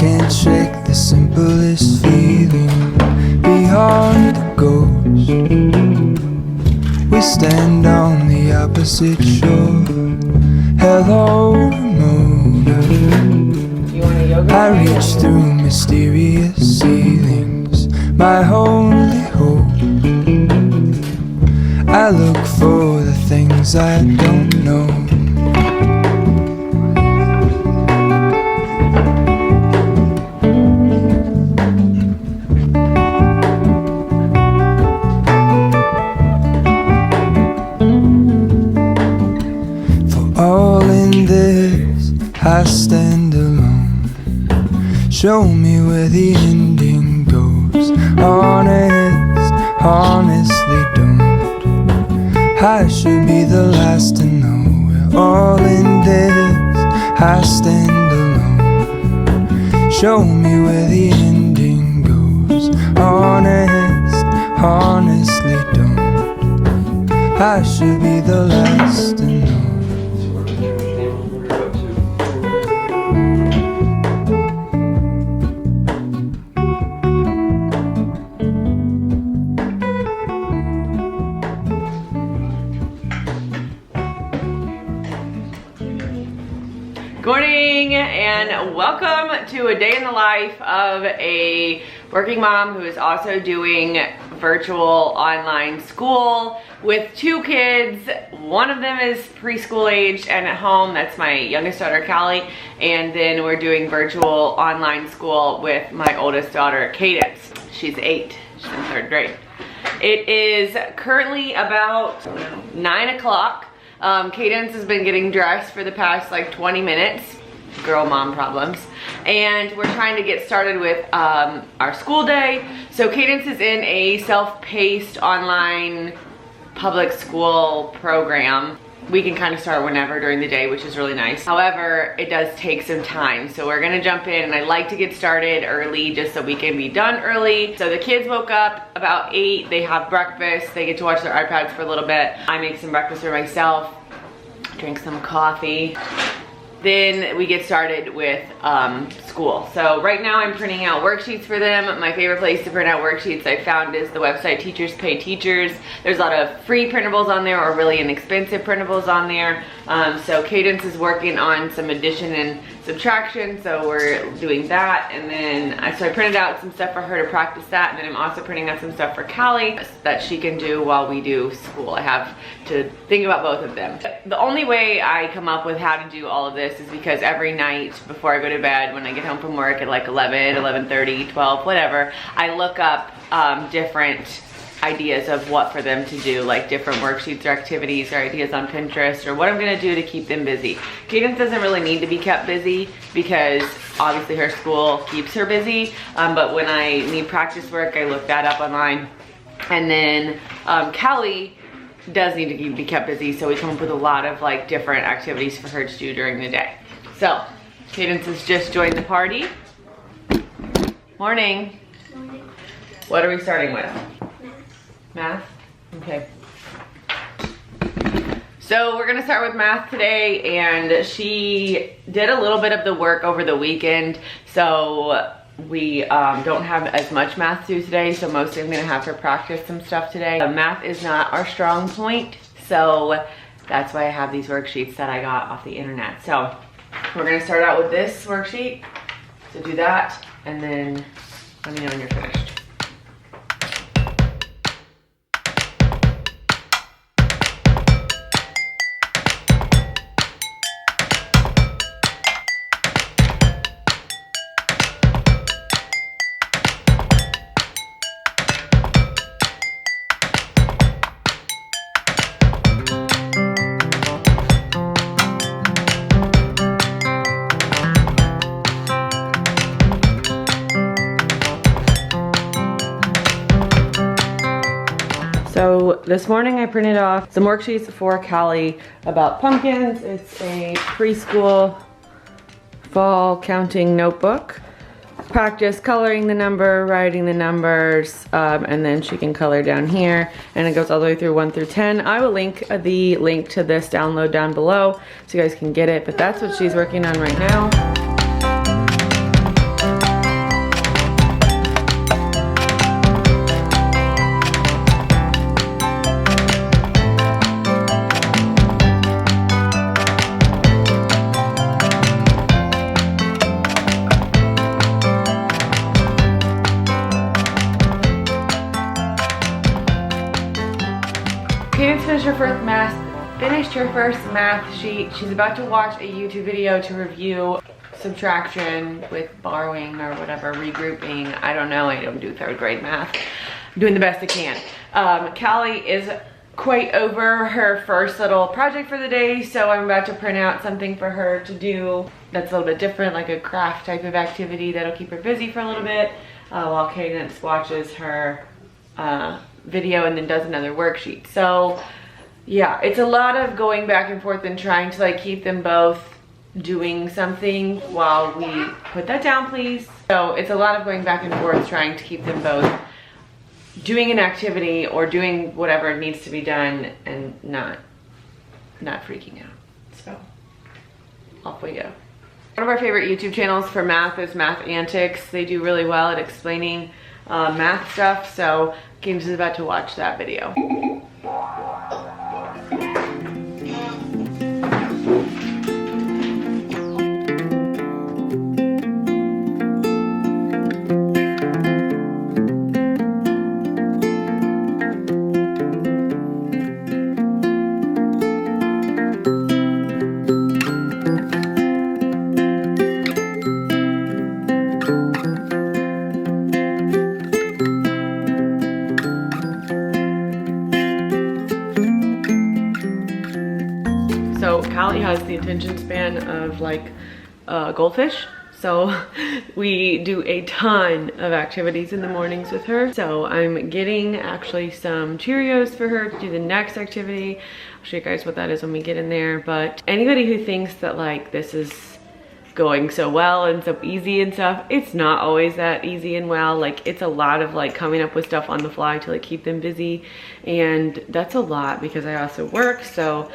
can't shake the simplest feeling beyond the ghost. We stand on the opposite shore. Hello, Ramona. I reach through mysterious ceilings, my only hope. I look for the things I don't know. I stand alone. Show me where the ending goes. Honestly don't. I should be the last to know. We're all in this. I stand alone. Show me where the ending goes. Honestly don't. I should be the last to know. Good morning and welcome to a day in the life of a working mom who is also doing virtual online school with two kids. One of them is preschool age and at home. That's my youngest daughter, Kilee. And then we're doing virtual online school with my oldest daughter, Cadence. She's 8, she's in 3rd grade. It is currently about 9 o'clock. Cadence has been getting dressed for the past like 20 minutes. Girl mom problems. And we're trying to get started with our school day. So Cadence is in a self-paced online public school program. We can kind of start whenever during the day, which is really nice. However, it does take some time. So we're gonna jump in, and I like to get started early just so we can be done early. So the kids woke up about 8, they have breakfast, they get to watch their iPads for a little bit. I make some breakfast for myself, drink some coffee. Then we get started with school. So right now I'm printing out worksheets for them. My favorite place to print out worksheets I found is the website Teachers Pay Teachers. There's a lot of free printables on there or really inexpensive printables on there. So Cadence is working on some addition and subtraction, so we're doing that. And then so I printed out some stuff for her to practice that, and then I'm also printing out some stuff for Kilee that she can do while we do school. I have to think about both of them. The only way I come up with how to do all of this is because every night before I go to bed, when I get home from work at like 11, 11:30, 12, whatever, I look up different ideas of what for them to do, like different worksheets or activities or ideas on Pinterest or what I'm gonna do to keep them busy. Cadence doesn't really need to be kept busy because obviously her school keeps her busy, but when I need practice work, I look that up online. And then Kilee does need to be kept busy, so we come up with a lot of like different activities for her to do during the day. So Cadence has just joined the party. Morning. Morning. What are we starting with? Math? Okay. So we're gonna start with math today, and she did a little bit of the work over the weekend, so we don't have as much math to do today, so mostly I'm gonna have her practice some stuff today. Math is not our strong point, so that's why I have these worksheets that I got off the internet. So we're gonna start out with this worksheet, so do that, and then let me know when you're finished. So this morning I printed off some worksheets for Kilee about pumpkins. It's a preschool fall counting notebook. Practice coloring the number, writing the numbers, and then she can color down here, and it goes all the way through 1 through 10. I will link the link to this download down below so you guys can get it, but that's what she's working on right now. her first math sheet. She's about to watch a YouTube video to review subtraction with borrowing or whatever, regrouping. I don't know, I don't do 3rd grade math. I'm doing the best I can. Callie is quite over her first little project for the day, so I'm about to print out something for her to do that's a little bit different, like a craft type of activity that'll keep her busy for a little bit while Cadence watches her video and then does another worksheet. So yeah, it's a lot of going back and forth and trying to like keep them both doing something while we put that down, please. So it's a lot of going back and forth trying to keep them both doing an activity or doing whatever needs to be done and not freaking out. So off we go. One of our favorite YouTube channels for math is Math Antics. They do really well at explaining math stuff, so James is about to watch that video. So Callie has the attention span of like a goldfish. So we do a ton of activities in the mornings with her. So I'm getting actually some Cheerios for her to do the next activity. I'll show you guys what that is when we get in there. But anybody who thinks that like this is going so well and so easy and stuff, it's not always that easy and well. Like it's a lot of like coming up with stuff on the fly to like keep them busy, and that's a lot because I also work, so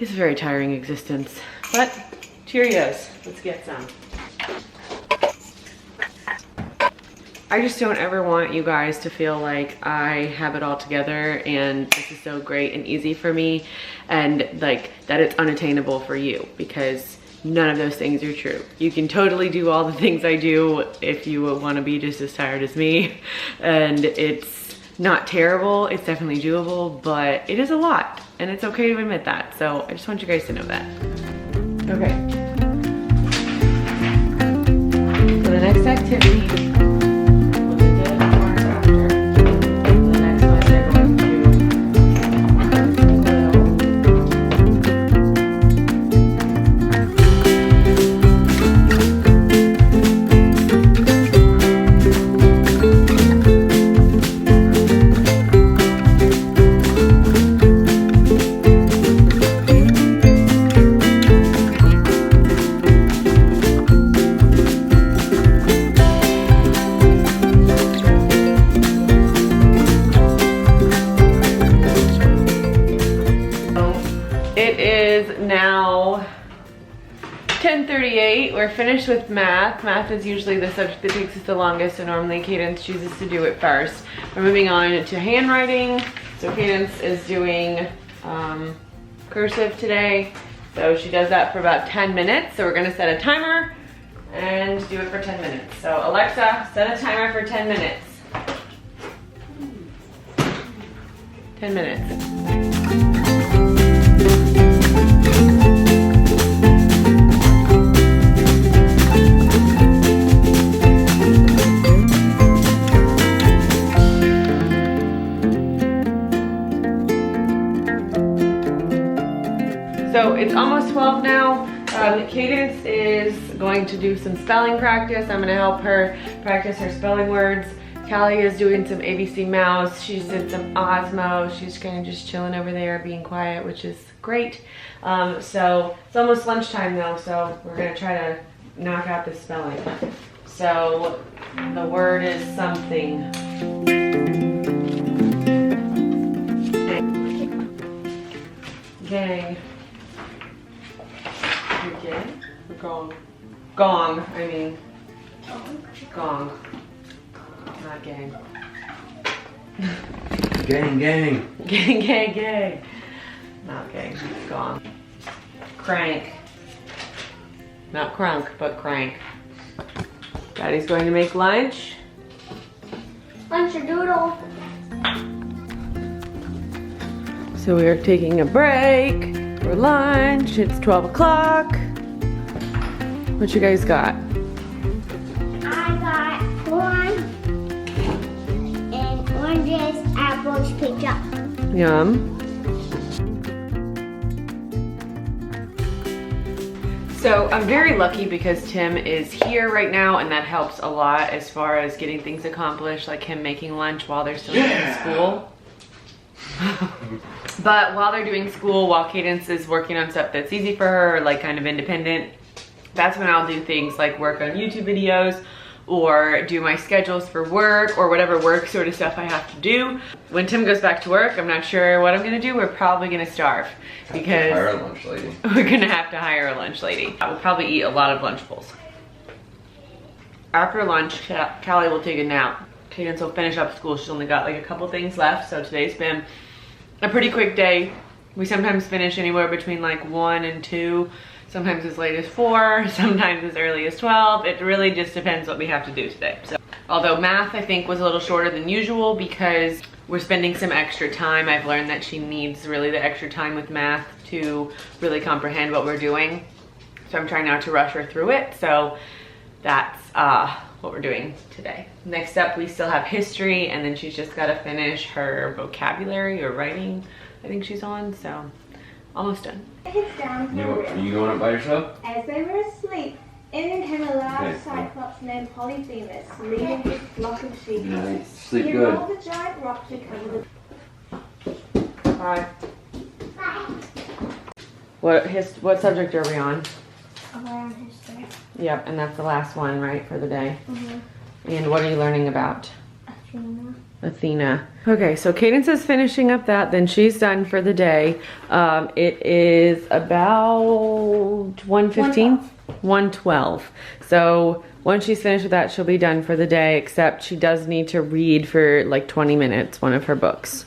it's a very tiring existence. But Cheerios, let's get some. I just don't ever want you guys to feel like I have it all together and this is so great and easy for me and like that it's unattainable for you, because none of those things are true. You can totally do all the things I do if you want to be just as tired as me, and it's not terrible. It's definitely doable, but it is a lot, and it's okay to admit that. So I just want you guys to know that. Okay. So the next activity, now 10:38. We're finished with math. Math is usually the subject that takes us the longest, so normally Cadence chooses to do it first. We're moving on to handwriting. So Cadence is doing cursive today. So she does that for about 10 minutes. So we're gonna set a timer and do it for 10 minutes. So Alexa, set a timer for 10 minutes. 10 minutes. So it's almost 12 now. Cadence is going to do some spelling practice. I'm gonna help her practice her spelling words. Callie is doing some ABC Mouse. She did some Osmo. She's kind of just chilling over there, being quiet, which is great. So it's almost lunchtime though, so we're gonna try to knock out the spelling. So the word is something. Gang. Again? Or gong? Gong, I mean. Gong. Not gang. Gang, gang. Gang, gang, gang. Not gang, gong. Crank. Not crunk, but crank. Daddy's going to make lunch. Lunchadoodle. So we are taking a break for lunch. It's 12 o'clock. What you guys got? I got corn and oranges, apples, ketchup. Yum. So I'm very lucky because Tim is here right now, and that helps a lot as far as getting things accomplished, like him making lunch while they're still in school. But while they're doing school, while Cadence is working on stuff that's easy for her, like kind of independent, that's when I'll do things like work on YouTube videos or do my schedules for work or whatever work sort of stuff I have to do. When Tim goes back to work, I'm not sure what I'm gonna do. We're probably gonna starve because hire a lunch lady. We're gonna have to hire a lunch lady. We'll probably eat a lot of Lunchables. After lunch, Callie will take a nap. Cadence will finish up school. She's only got like a couple things left, so today's been a pretty quick day. We sometimes finish anywhere between like 1 and 2, sometimes as late as 4, sometimes as early as 12. It really just depends what we have to do today. So, although math I think was a little shorter than usual because we're spending some extra time. I've learned that she needs really the extra time with math to really comprehend what we're doing. So I'm trying not to rush her through it. So that's what we're doing today. Next up, we still have history, and then she's just got to finish her vocabulary or writing. I think she's on, so almost done. It's down Are you going up by yourself? As they were asleep, in came a large Okay. cyclops named Polyphemus, leading his flock of sheep. Nice. Sleep He good. rolled the giant rock to cover Bye. the What subject are we on? around history. Yep, and that's the last one, right, for the day. Mm-hmm. And what are you learning about? Athena. Athena. Okay, so Cadence is finishing up that, then she's done for the day. It is about 1:15? 1:12. So once she's finished with that, she'll be done for the day, except she does need to read for like 20 minutes, one of her books.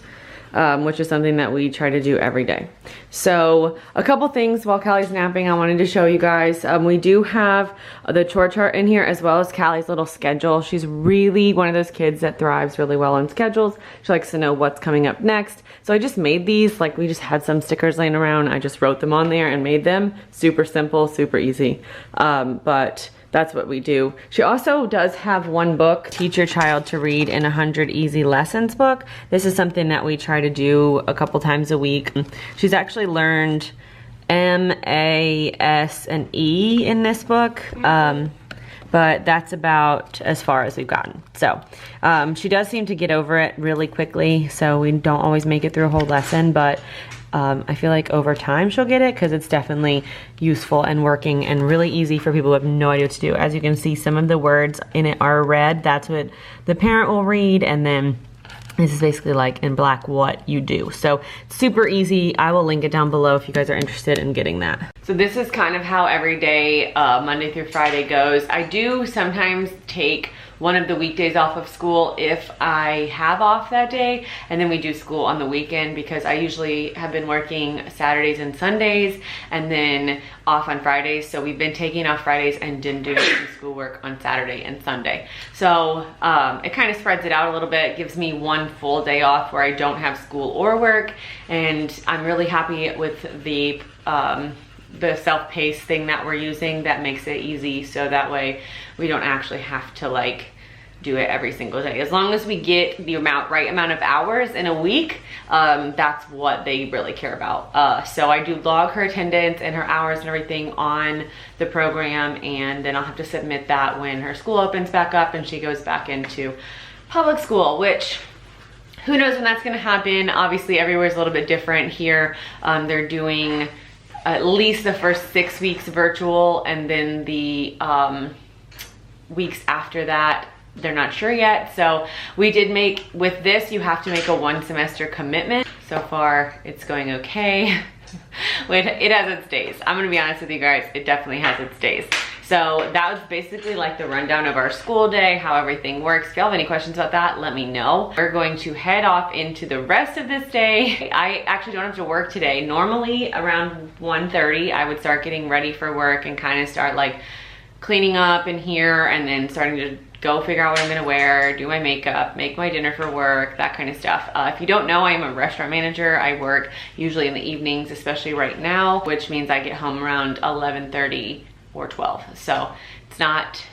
Which is something that we try to do every day. So a couple things while Callie's napping I wanted to show you guys. We do have the chore chart in here as well as Callie's little schedule. She's really one of those kids that thrives really well on schedules. She likes to know what's coming up next. So I just made these, like we just had some stickers laying around. I just wrote them on there and made them. Super simple, super easy. But that's what we do. She also does have one book, Teach Your Child to Read in 100 Easy Lessons book. This is something that we try to do a couple times a week. She's actually learned M, A, S, and E in this book. But that's about as far as we've gotten. So she does seem to get over it really quickly, so we don't always make it through a whole lesson, but I feel like over time she'll get it because it's definitely useful and working and really easy for people who have no idea what to do. As you can see, some of the words in it are red. That's what the parent will read, and then this is basically like in black what you do. So super easy. I will link it down below if you guys are interested in getting that. So this is kind of how every day, Monday through Friday goes. I do sometimes take one of the weekdays off of school if I have off that day, and then we do school on the weekend because I usually have been working Saturdays and Sundays and then off on Fridays. So we've been taking off Fridays and didn't do any schoolwork on Saturday and Sunday. So it kind of spreads it out a little bit, gives me one full day off where I don't have school or work, and I'm really happy with the self-paced thing that we're using. That makes it easy, so that way we don't actually have to like do it every single day. As long as we get the right amount of hours in a week, that's what they really care about. So I do log her attendance and her hours and everything on the program, and then I'll have to submit that when her school opens back up and she goes back into public school, which who knows when that's gonna happen. Obviously everywhere's a little bit different here. They're doing at least the first 6 weeks virtual, and then the weeks after that they're not sure yet. So we did make, with this you have to make a 1 semester commitment. So far it's going okay. It has its days. I'm gonna be honest with you guys, it definitely has its days. So that was basically like the rundown of our school day, how everything works. If y'all have any questions about that, let me know. We're going to head off into the rest of this day. I actually don't have to work today. Normally around 1:30, I would start getting ready for work and kind of start like cleaning up in here and then starting to go figure out what I'm gonna wear, do my makeup, make my dinner for work, that kind of stuff. If you don't know, I'm a restaurant manager. I work usually in the evenings, especially right now, which means I get home around 11:30 or 12. So it's not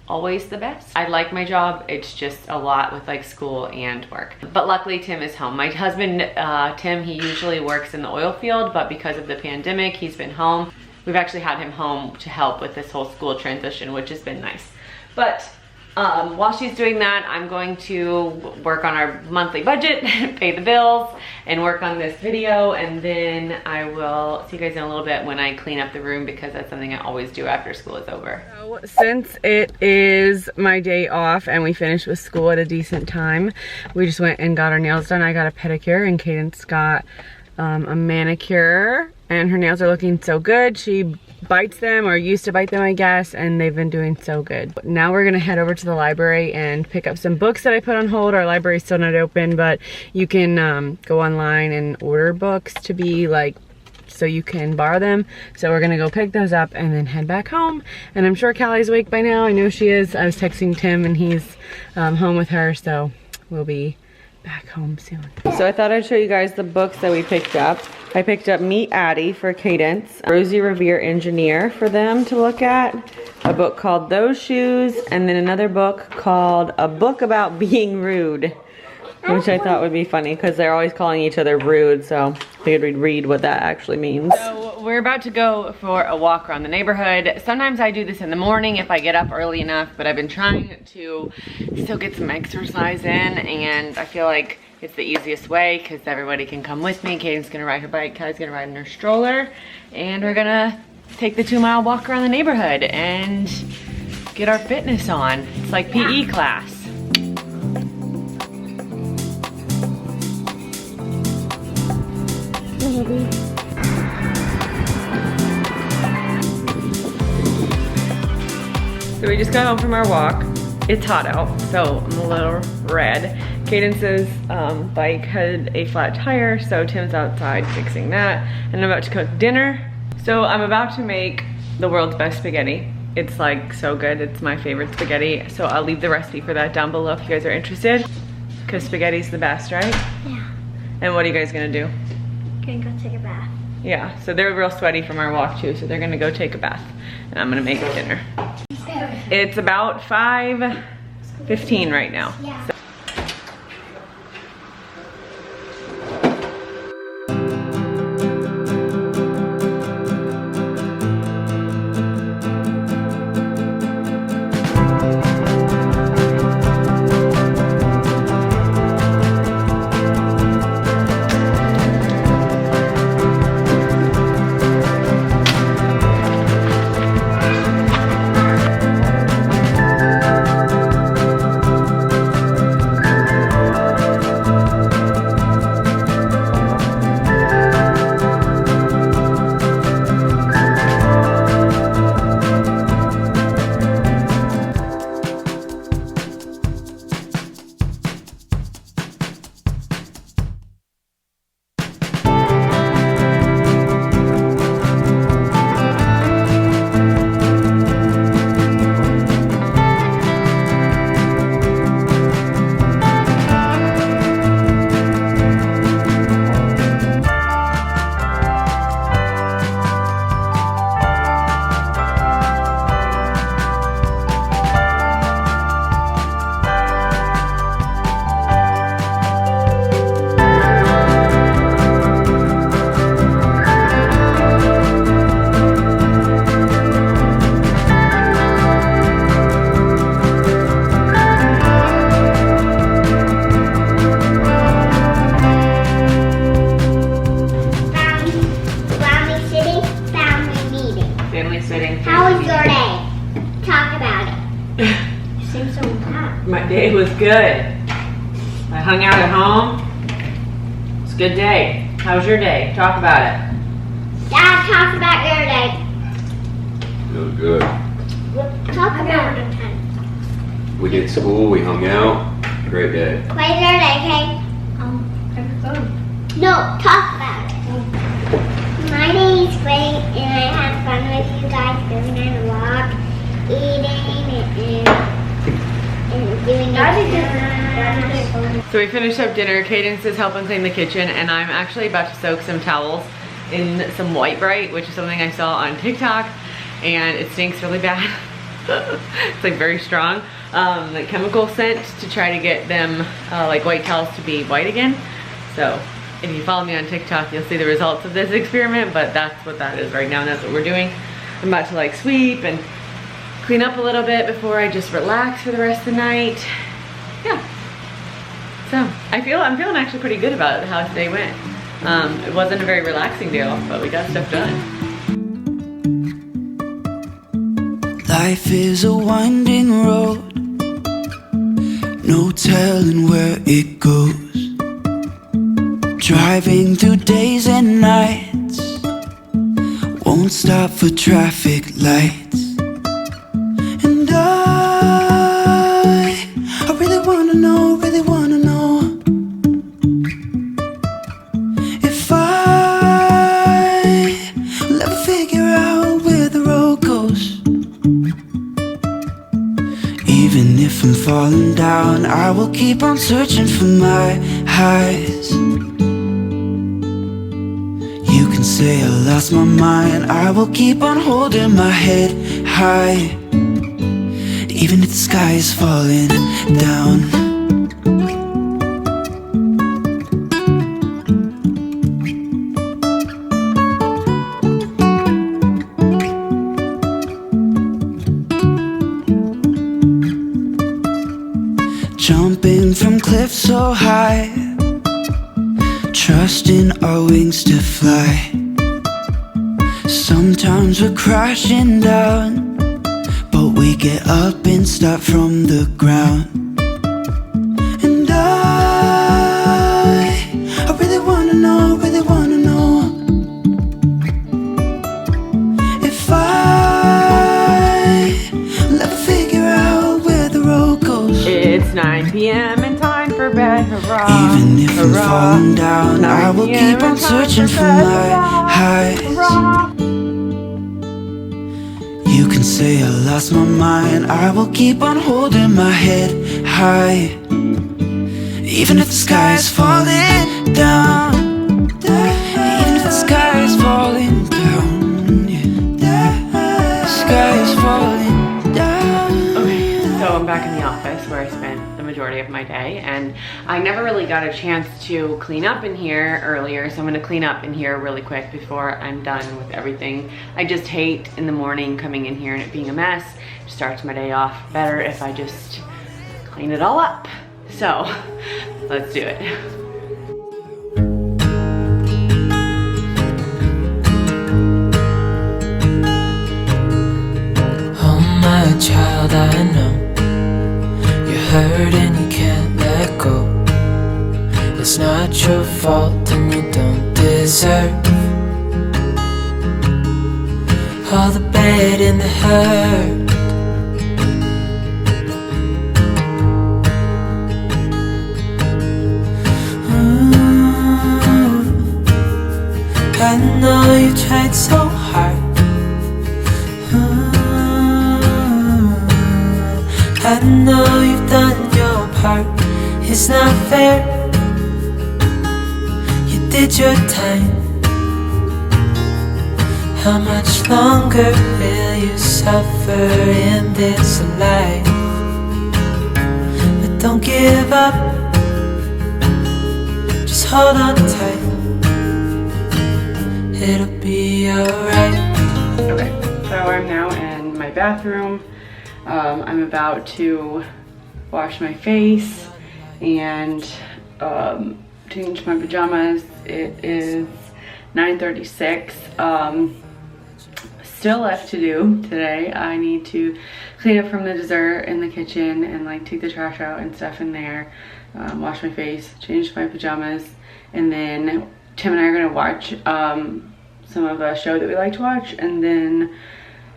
always the best. I like my job. It's just a lot with like school and work. But luckily Tim is home. My husband, Tim, he usually works in the oil field, but because of the pandemic, he's been home. We've actually had him home to help with this whole school transition, which has been nice. But while she's doing that, I'm going to work on our monthly budget, pay the bills, and work on this video. And then I will see you guys in a little bit when I clean up the room, because that's something I always do after school is over. So since it is my day off and we finished with school at a decent time, we just went and got our nails done. I got a pedicure and Cadence got a manicure, and her nails are looking so good. She bites them, or used to bite them, I guess, and they've been doing so good. Now we're gonna head over to the library and pick up some books that I put on hold. Our library's still not open, but you can go online and order books to be like, so you can borrow them. So we're gonna go pick those up and then head back home. And I'm sure Callie's awake by now. I know she is. I was texting Tim and he's home with her, so we'll be back home soon. So I thought I'd show you guys the books that we picked up. I picked up Meet Addie for Cadence, Rosie Revere Engineer for them to look at, a book called Those Shoes, and then another book called A Book About Being Rude, which I thought would be funny because they're always calling each other rude, so I figured we'd read what that actually means. So we're about to go for a walk around the neighborhood. Sometimes I do this in the morning if I get up early enough, but I've been trying to still get some exercise in, and I feel like it's the easiest way because everybody can come with me. Kaden's gonna ride her bike, Kylie's gonna ride in her stroller, and we're gonna take the 2-mile walk around the neighborhood and get our fitness on. It's like PE class. So we just got home from our walk. It's hot out, so I'm a little red. Cadence's bike had a flat tire, so Tim's outside fixing that. And I'm about to cook dinner. So I'm about to make the world's best spaghetti. It's like so good, it's my favorite spaghetti. So I'll leave the recipe for that down below if you guys are interested. Because spaghetti's the best, right? Yeah. And what are you guys gonna do? Gonna go take a bath. Yeah, so they're real sweaty from our walk too, so they're gonna go take a bath. And I'm gonna make dinner. It's about 5:15 right now. Yeah. My day was good. I hung out at home. It's a good day. How was your day? Talk about it. Dad, talk about your day. It was good. Talk about it. We did school, we hung out. Great day. What's your day, okay? No, talk about it. My day is great, and I had fun with you guys going on a walk, eating, and So we finished up dinner. Cadence is helping clean the kitchen, and I'm actually about to soak some towels in some White Bright, which is something I saw on TikTok, and it stinks really bad. It's like very strong, like chemical scent, to try to get them like white towels to be white again. So if you follow me on TikTok, you'll see the results of this experiment, but that's what that is right now, and that's what we're doing. I'm about to like sweep and clean up a little bit before I just relax for the rest of the night. Yeah. So I'm feeling actually pretty good about how today went. It wasn't a very relaxing day off, but we got stuff done. Life is a winding road, no telling where it goes. Driving through days and nights, won't stop for traffic lights. And I really wanna know, if I will ever figure out where the road goes. Even if I'm falling down, I will keep on searching for my highs. You can say I lost my mind, I will keep on holding my head high. Even if the sky is falling down. Jumping from cliffs so high, trusting our wings to fly. Sometimes we're crashing down, but we get up and start from the ground. And I really wanna know, if I will ever figure out where the road goes. It's 9 p.m. and time for bed, hurrah. Even if I'm hurrah, falling down, I will keep on searching for my highs. Hurrah. You can say I lost my mind, I will keep on holding my head high. Even if the sky is falling down, even if the sky is falling down, yeah. The sky is falling down. Okay, so I'm back in the office where I spent the majority of my day, and I never really got a chance to clean up in here earlier, so I'm gonna clean up in here really quick before I'm done with everything. I just hate in the morning coming in here and it being a mess. It starts my day off better if I just clean it all up. So let's do it. Oh my child, I know you're hurt and you can't let go. It's not your fault and you don't deserve all the bad and the hurt. I know you tried so hard. I know you've done your part. It's not fair. You did your time. How much longer will you suffer in this life? But don't give up. Just hold on tight. It'll be alright. Okay, so I'm now in my bathroom. I'm about to wash my face and change my pajamas. It is 9:36. Still left to do today. I need to clean up from the dessert in the kitchen and like take the trash out and stuff in there, wash my face, change my pajamas, and then Tim and I are gonna watch some of the show that we like to watch, and then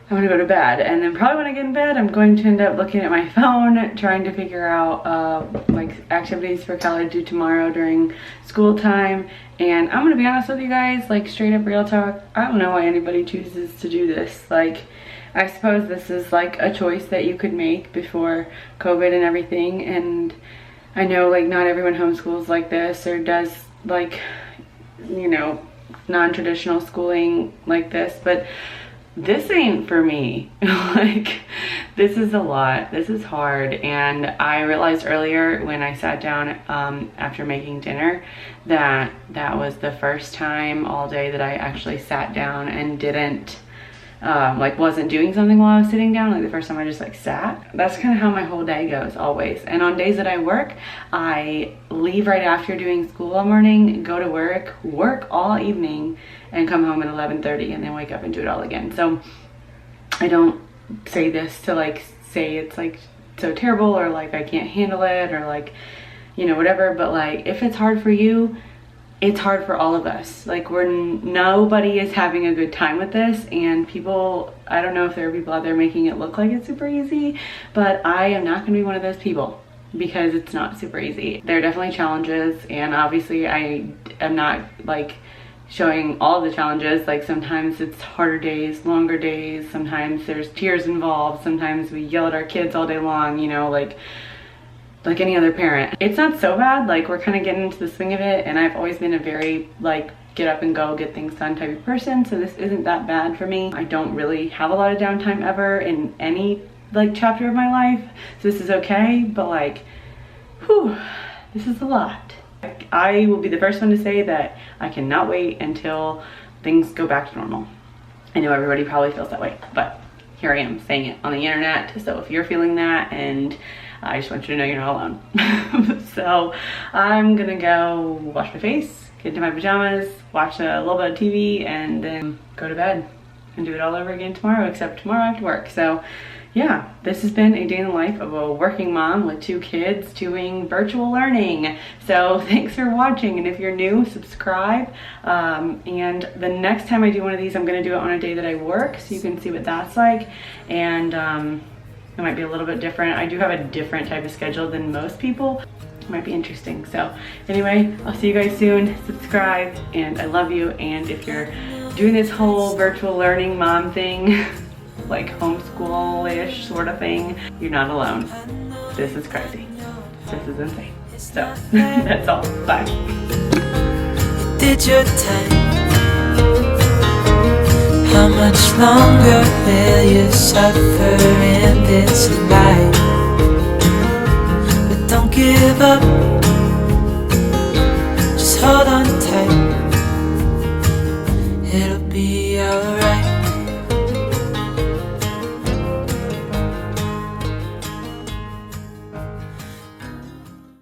I'm gonna go to bed, and then probably when I get in bed I'm going to end up looking at my phone trying to figure out like activities for Kilee to do tomorrow during school time. And I'm gonna be honest with you guys, like straight up real talk, I don't know why anybody chooses to do this. Like, I suppose this is like a choice that you could make before COVID and everything, and I know like not everyone homeschools like this or does like, you know, non-traditional schooling like this, but this ain't for me. Like, this is a lot, this is hard. And I realized earlier when I sat down after making dinner that that was the first time all day that I actually sat down and didn't like wasn't doing something while I was sitting down. Like the first time I just like sat. That's kind of how my whole day goes always. And on days that I work, I leave right after doing school all morning, go to work all evening, and come home at 11:30 and then wake up and do it all again. So I don't say this to like say it's like so terrible or like I can't handle it or like, you know, whatever, but like if it's hard for you, it's hard for all of us. Like nobody is having a good time with this, and people, I don't know if there are people out there making it look like it's super easy, but I am not gonna be one of those people because it's not super easy. There are definitely challenges, and obviously I am not like showing all the challenges. Like sometimes it's harder days, longer days, sometimes there's tears involved, sometimes we yell at our kids all day long, you know, like any other parent. It's not so bad, like we're kind of getting into the swing of it, and I've always been a very like get up and go, get things done type of person, so this isn't that bad for me. I don't really have a lot of downtime ever in any like chapter of my life, so this is okay, but like, whew, this is a lot. I will be the first one to say that I cannot wait until things go back to normal. I know everybody probably feels that way, but here I am saying it on the internet, so if you're feeling that, and I just want you to know you're not alone. So I'm gonna go wash my face, get into my pajamas, watch a little bit of TV, and then go to bed and do it all over again tomorrow, except tomorrow I have to work. So yeah, this has been a day in the life of a working mom with 2 kids doing virtual learning. So thanks for watching, and if you're new, subscribe. And the next time I do one of these, I'm gonna do it on a day that I work, so you can see what that's like. And it might be a little bit different. I do have a different type of schedule than most people. It might be interesting. So anyway, I'll see you guys soon. Subscribe, and I love you. And if you're doing this whole virtual learning mom thing, like homeschool-ish sort of thing, you're not alone. This is crazy. This is insane. So that's all. Bye. You did your time. How much longer will you suffer in this life? But don't give up, just hold on tight. It'll be alright.